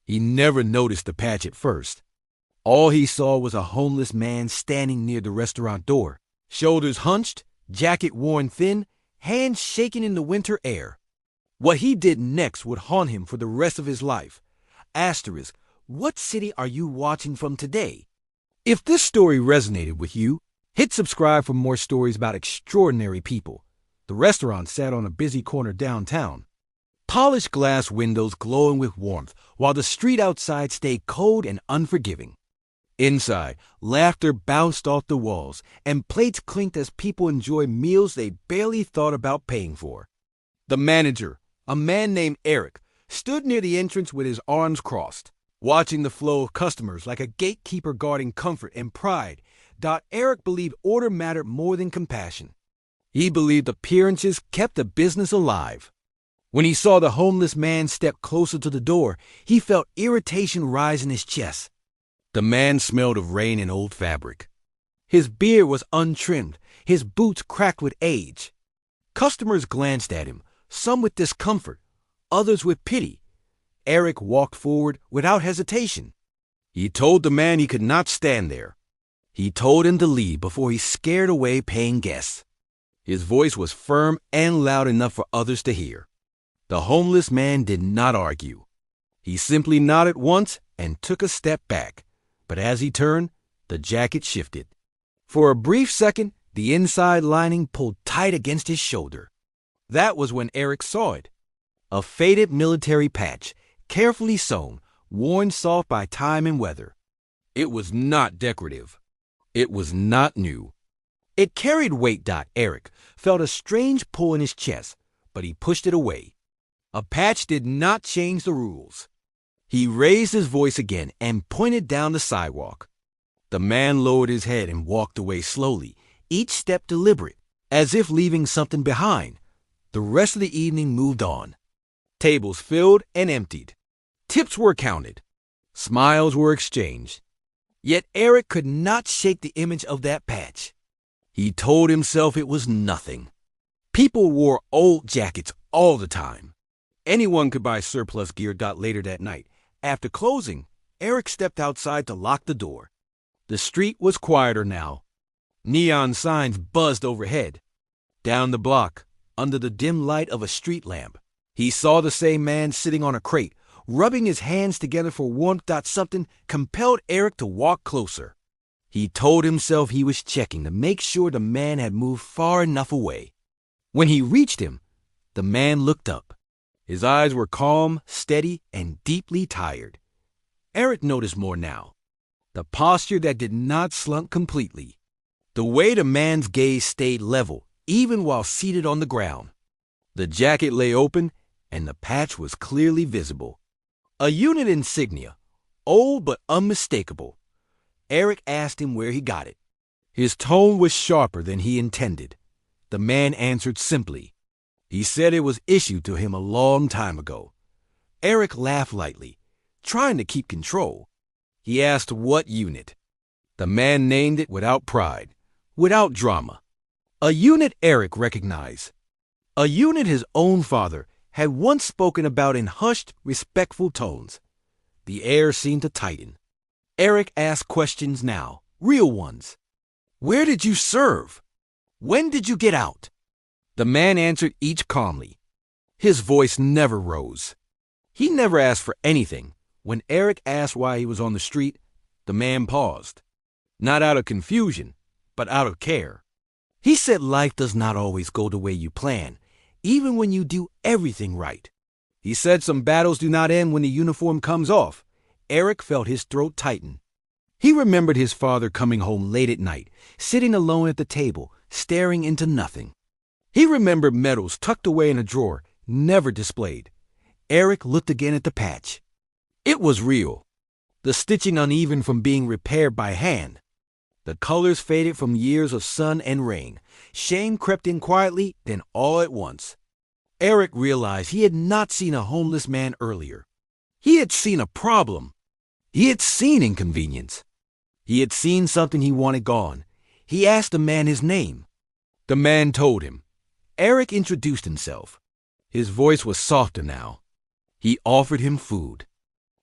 He never noticed the patch at first. All he saw was a homeless man standing near the restaurant door, shoulders hunched, jacket worn thin, hands shaking in the winter air. What he did next would haunt him for the rest of his life. Asterisk, what city are you watching from today? If this story resonated with you, hit subscribe for more stories about extraordinary people. The restaurant sat on a busy corner downtown. Polished glass windows glowing with warmth, while the street outside stayed cold and unforgiving. Inside, laughter bounced off the walls, and plates clinked as people enjoyed meals they barely thought about paying for. The manager, a man named Eric, stood near the entrance with his arms crossed, watching the flow of customers like a gatekeeper guarding comfort and pride. Eric believed order mattered more than compassion. He believed appearances kept the business alive. When he saw the homeless man step closer to the door, he felt irritation rise in his chest. The man smelled of rain and old fabric. His beard was untrimmed, his boots cracked with age. Customers glanced at him, some with discomfort, others with pity. Eric walked forward without hesitation. He told the man he could not stand there. He told him to leave before he scared away paying guests. His voice was firm and loud enough for others to hear. The homeless man did not argue. He simply nodded once and took a step back. But as he turned, the jacket shifted. For a brief second, the inside lining pulled tight against his shoulder. That was when Eric saw it. A faded military patch, carefully sewn, worn soft by time and weather. It was not decorative. It was not new. It carried weight. Eric felt a strange pull in his chest, but he pushed it away. A patch did not change the rules. He raised his voice again and pointed down the sidewalk. The man lowered his head and walked away slowly, each step deliberate, as if leaving something behind. The rest of the evening moved on. Tables filled and emptied. Tips were counted. Smiles were exchanged. Yet Eric could not shake the image of that patch. He told himself it was nothing. People wore old jackets all the time. Anyone could buy surplus gear. Later that night, after closing, Eric stepped outside to lock the door. The street was quieter now. Neon signs buzzed overhead. Down the block, under the dim light of a street lamp, he saw the same man sitting on a crate, rubbing his hands together for warmth. Something compelled Eric to walk closer. He told himself he was checking to make sure the man had moved far enough away. When he reached him, the man looked up. His eyes were calm, steady, and deeply tired. Eric noticed more now. The posture that did not slump completely. The way the man's gaze stayed level, even while seated on the ground. The jacket lay open, and the patch was clearly visible. A unit insignia, old but unmistakable. Eric asked him where he got it. His tone was sharper than he intended. The man answered simply. He said it was issued to him a long time ago. Eric laughed lightly, trying to keep control. He asked what unit. The man named it without pride, without drama. A unit Eric recognized. A unit his own father had once spoken about in hushed, respectful tones. The air seemed to tighten. Eric asked questions now, real ones. Where did you serve? When did you get out? The man answered each calmly. His voice never rose. He never asked for anything. When Eric asked why he was on the street, the man paused. Not out of confusion, but out of care. He said life does not always go the way you plan, even when you do everything right. He said some battles do not end when the uniform comes off. Eric felt his throat tighten. He remembered his father coming home late at night, sitting alone at the table, staring into nothing. He remembered medals tucked away in a drawer, never displayed. Eric looked again at the patch. It was real. The stitching uneven from being repaired by hand. The colors faded from years of sun and rain. Shame crept in quietly, then all at once. Eric realized he had not seen a homeless man earlier. He had seen a problem. He had seen inconvenience. He had seen something he wanted gone. He asked the man his name. The man told him. Eric introduced himself. His voice was softer now. He offered him food.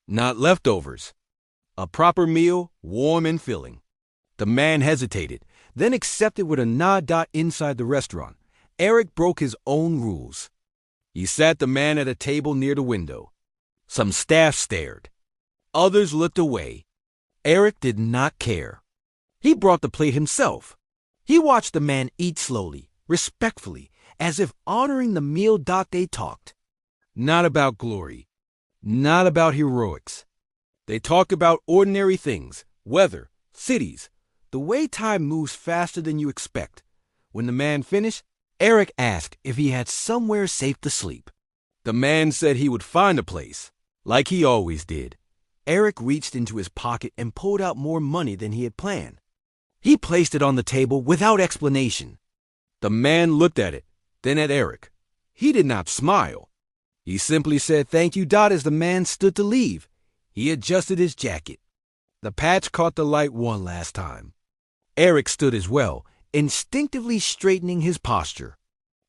not leftovers. A proper meal, warm and filling. The man hesitated, then accepted with a nod. Inside the restaurant, Eric broke his own rules. He sat the man at a table near the window. Some staff stared. Others looked away. Eric did not care. He brought the plate himself. He watched the man eat slowly, respectfully, as if honoring the meal. They talked. Not about glory. Not about heroics. They talked about ordinary things, weather, cities, the way time moves faster than you expect. When the man finished, Eric asked if he had somewhere safe to sleep. The man said he would find a place, like he always did. Eric reached into his pocket and pulled out more money than he had planned. He placed it on the table without explanation. The man looked at it, then at Eric. He did not smile. He simply said thank you. As the man stood to leave, he adjusted his jacket. The patch caught the light one last time. Eric stood as well, instinctively straightening his posture.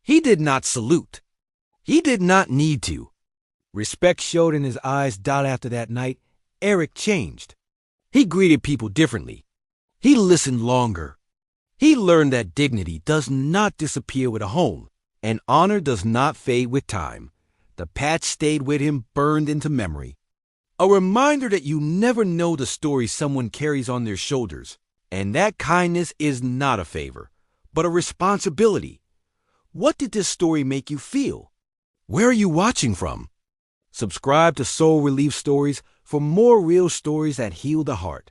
He did not salute. He did not need to. Respect showed in his eyes. After that night, Eric changed. He greeted people differently. He listened longer. He learned that dignity does not disappear with a home, and honor does not fade with time. The patch stayed with him, burned into memory. A reminder that you never know the story someone carries on their shoulders, and that kindness is not a favor, but a responsibility. What did this story make you feel? Where are you watching from? Subscribe to Soul Relief Stories for more real stories that heal the heart.